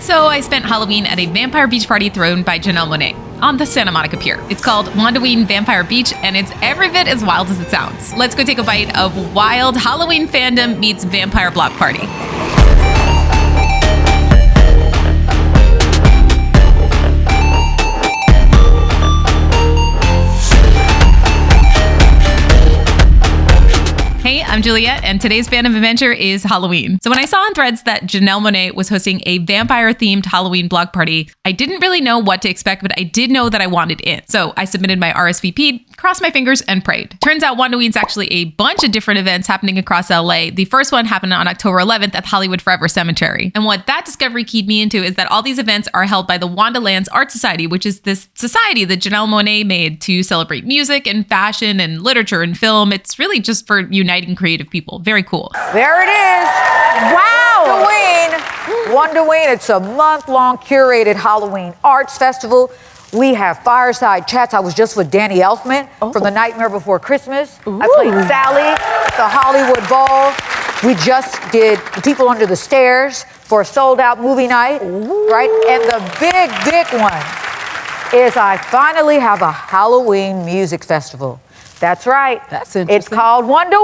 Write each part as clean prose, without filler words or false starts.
So I spent Halloween at a vampire beach party thrown by Janelle Monae on the Santa Monica Pier. It's called Wondaween Vampire Beach, and it's every bit as wild as it sounds. Let's go take a bite of wild Halloween fandom meets vampire block party. Hey, I'm Juliet, and today's fandom adventure is Halloween. So when I saw on Threads that Janelle Monae was hosting a vampire-themed Halloween block party, I didn't really know what to expect, but I did know that I wanted in. So I submitted my RSVP, crossed my fingers, and prayed. Turns out Wondaween's actually a bunch of different events happening across LA. The first one happened on October 11th at Hollywood Forever Cemetery. And what that discovery keyed me into is that all these events are held by the Wondalands Art Society, which is this society that Janelle Monae made to celebrate music and fashion and literature and film. It's really just for uniting creative people. Very cool. There it is. Wow. Wondaween. It's a month-long curated Halloween arts festival. We have fireside chats. I was just with Danny Elfman from The Nightmare Before Christmas. I played Sally at the Hollywood Bowl. We just did People Under the Stairs for a sold-out movie night, right? And the big one is I finally have a Halloween music festival. That's right. That's interesting. It's called Wondaween.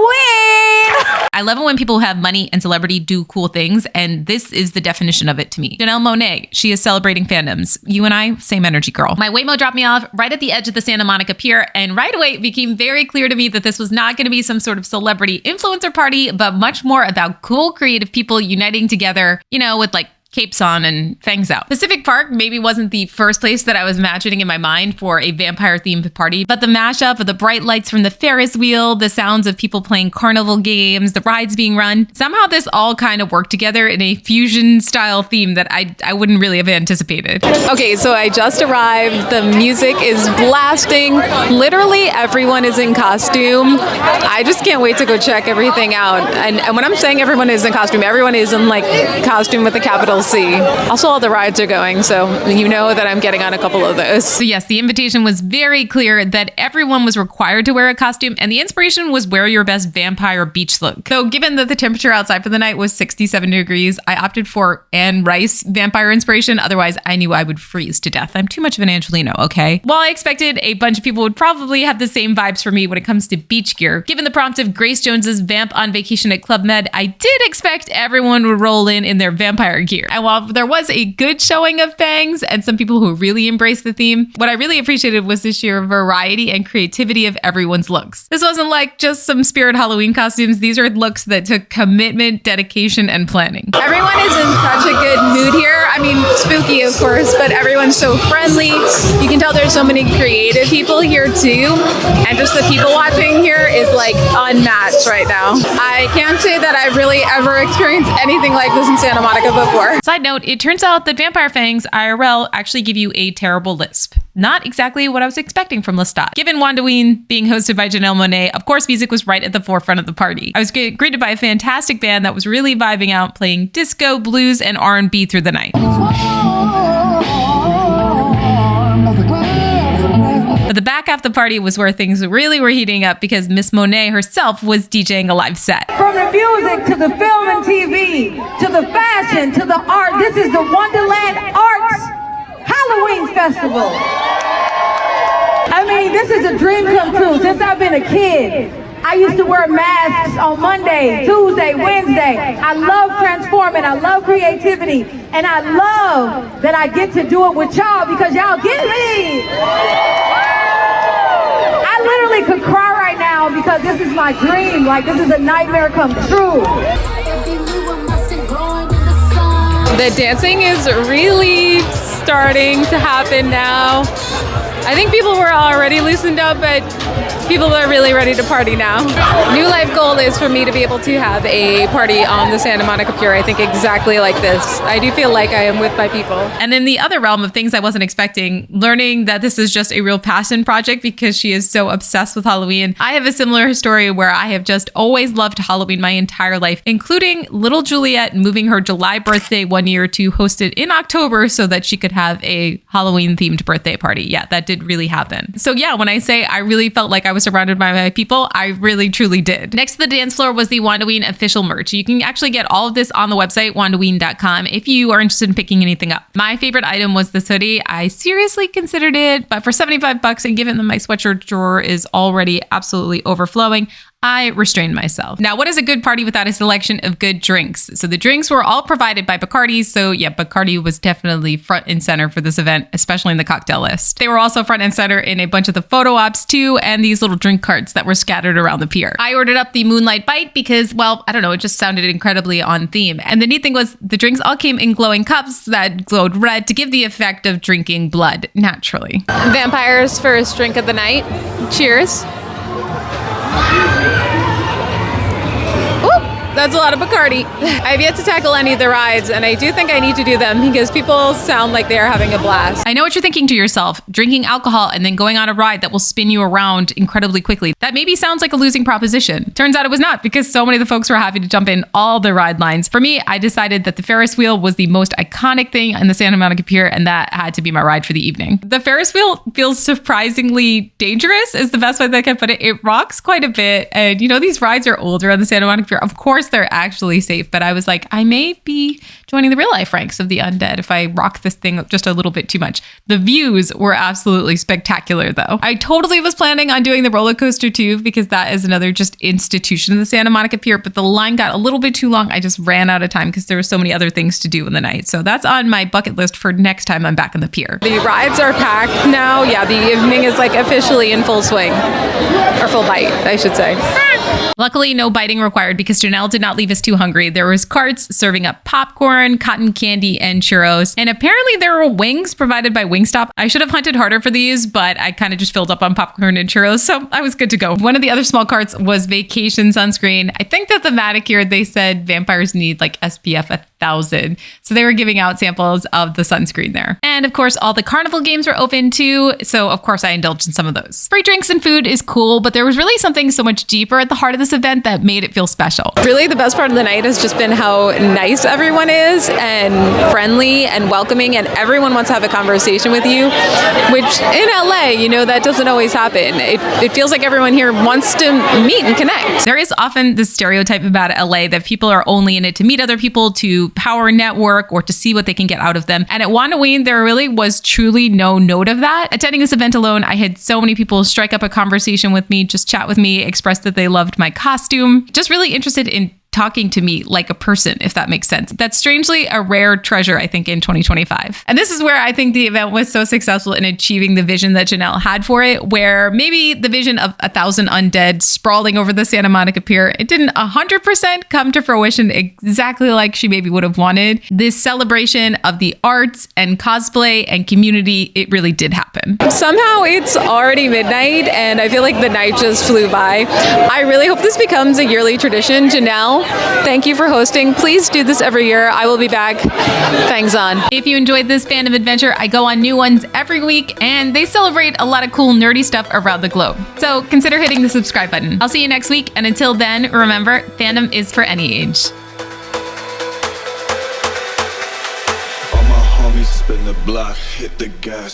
I love it when people who have money and celebrity do cool things, and this is the definition of it to me. Janelle Monae, she is celebrating fandoms. You and I, same energy, girl. My Waymo dropped me off right at the edge of the Santa Monica Pier, and right away it became very clear to me that this was not going to be some sort of celebrity influencer party, but much more about cool, creative people uniting together, you know, with like capes on and fangs out. Pacific Park maybe wasn't the first place that I was imagining in my mind for a vampire-themed party, but the mashup of the bright lights from the Ferris wheel, the sounds of people playing carnival games, the rides being run, somehow this all kind of worked together in a fusion-style theme that I wouldn't really have anticipated. Okay, so I just arrived. The music is blasting. Literally everyone is in costume. I just can't wait to go check everything out. And when I'm saying everyone is in costume, everyone is in like costume with a capital C. Also, all the rides are going, so you know that I'm getting on a couple of those. So yes, the invitation was very clear that everyone was required to wear a costume, and the inspiration was wear your best vampire beach look. So given that the temperature outside for the night was 67 degrees, I opted for Anne Rice vampire inspiration. Otherwise, I knew I would freeze to death. I'm too much of an Angelino, okay? While I expected a bunch of people would probably have the same vibes for me when it comes to beach gear, given the prompt of Grace Jones's Vamp on Vacation at Club Med, I did expect everyone would roll in their vampire gear. And while there was a good showing of fangs and some people who really embraced the theme, what I really appreciated was the sheer variety and creativity of everyone's looks. This wasn't like just some Spirit Halloween costumes. These are looks that took commitment, dedication, and planning. Everyone is in such a good mood here. I mean, spooky, of course, but everyone's so friendly. You can tell there's so many creative people here too. And just the people watching here is like unmatched right now. I can't say that I've really ever experienced anything like this in Santa Monica before. Side note, it turns out that vampire fangs IRL actually give you a terrible lisp. Not exactly what I was expecting from Lestat. Given Wondaween being hosted by Janelle Monae, of course music was right at the forefront of the party. I was greeted by a fantastic band that was really vibing out, playing disco, blues, and R&B through the night. But the back half of the party was where things really were heating up because Miss Monae herself was DJing a live set. From the music to the film and TV, to the fashion, to the art, this is the Wonderland Arts Halloween Festival. I mean, this is a dream come true. Since I've been a kid, I used to wear masks on Monday, Tuesday, Wednesday. I love transforming, I love creativity, and I love that I get to do it with y'all because y'all get me. I literally could cry right now because this is my dream. Like, this is a nightmare come true. The dancing is really starting to happen now. I think people were already loosened up, but people are really ready to party now. New life goal is for me to be able to have a party on the Santa Monica Pier, I think exactly like this. I do feel like I am with my people. And in the other realm of things I wasn't expecting, learning that this is just a real passion project because she is so obsessed with Halloween. I have a similar story where I have just always loved Halloween my entire life, including little Juliet moving her July birthday one year to host it in October so that she could have a Halloween themed birthday party. Yeah, that did did really happen. So yeah, when I say I really felt like I was surrounded by my people, I really truly did. Next to the dance floor was the Wondaween official merch. You can actually get all of this on the website, wondaween.com, if you are interested in picking anything up. My favorite item was this hoodie. I seriously considered it, but for $75, and given that my sweatshirt drawer is already absolutely overflowing, I restrained myself. Now, what is a good party without a selection of good drinks? So the drinks were all provided by Bacardi. So yeah, Bacardi was definitely front and center for this event, especially in the cocktail list. They were also front and center in a bunch of the photo ops too, and these little drink carts that were scattered around the pier. I ordered up the Moonlight Bite because, well, I don't know, it just sounded incredibly on theme. And the neat thing was the drinks all came in glowing cups that glowed red to give the effect of drinking blood naturally. Vampires first drink of the night. Cheers. That's a lot of Bacardi. I've yet to tackle any of the rides, and I do think I need to do them because people sound like they are having a blast. I know what you're thinking to yourself, drinking alcohol and then going on a ride that will spin you around incredibly quickly. That maybe sounds like a losing proposition. Turns out it was not, because so many of the folks were happy to jump in all the ride lines. For me, I decided that the Ferris wheel was the most iconic thing in the Santa Monica Pier, and that had to be my ride for the evening. The Ferris wheel feels surprisingly dangerous, is the best way that I can put it. It rocks quite a bit, and you know, these rides are older on the Santa Monica Pier. Of course, they're actually safe, but I was like, I may be joining the real life ranks of the undead if I rock this thing just a little bit too much. The views were absolutely spectacular though. I totally was planning on doing the roller coaster too, because that is another just institution of the Santa Monica Pier, but the line got a little bit too long. I just ran out of time because there were so many other things to do in the night. So that's on my bucket list for next time I'm back on the pier. The rides are packed now. Yeah, the evening is like officially in full swing, or full bite, I should say. Luckily, no biting required because Janelle did not leave us too hungry. There was carts serving up popcorn, cotton candy, and churros. And apparently there were wings provided by Wingstop. I should have hunted harder for these, but I kind of just filled up on popcorn and churros, so I was good to go. One of the other small carts was vacation sunscreen. I think that the manicure, they said vampires need like SPF 1000. So they were giving out samples of the sunscreen there. And of course, all the carnival games were open too. So of course I indulged in some of those. Free drinks and food is cool, but there was really something so much deeper at the heart of this event that made it feel special. Really, the best part of the night has just been how nice everyone is and friendly and welcoming, and everyone wants to have a conversation with you, which in LA, you know, that doesn't always happen. It feels like everyone here wants to meet and connect. There is often this stereotype about LA that people are only in it to meet other people, to power network, or to see what they can get out of them. And at Wondaween, there really was truly no note of that. Attending this event alone, I had so many people strike up a conversation with me, just chat with me, express that they loved my costume, just really interested in talking to me like a person, if that makes sense. That's strangely a rare treasure, I think, in 2025. And this is where I think the event was so successful in achieving the vision that Janelle had for it, where maybe the vision of 1,000 undead sprawling over the Santa Monica Pier, it didn't 100% come to fruition exactly like she maybe would have wanted. This celebration of the arts and cosplay and community, it really did happen. Somehow it's already midnight and I feel like the night just flew by. I really hope this becomes a yearly tradition. Janelle, thank you for hosting. Please do this every year. I will be back. Fangs on. If you enjoyed this fandom adventure, I go on new ones every week, and they celebrate a lot of cool nerdy stuff around the globe. So consider hitting the subscribe button. I'll see you next week, and until then, remember, fandom is for any age. All my homies spin the block, hit the gas.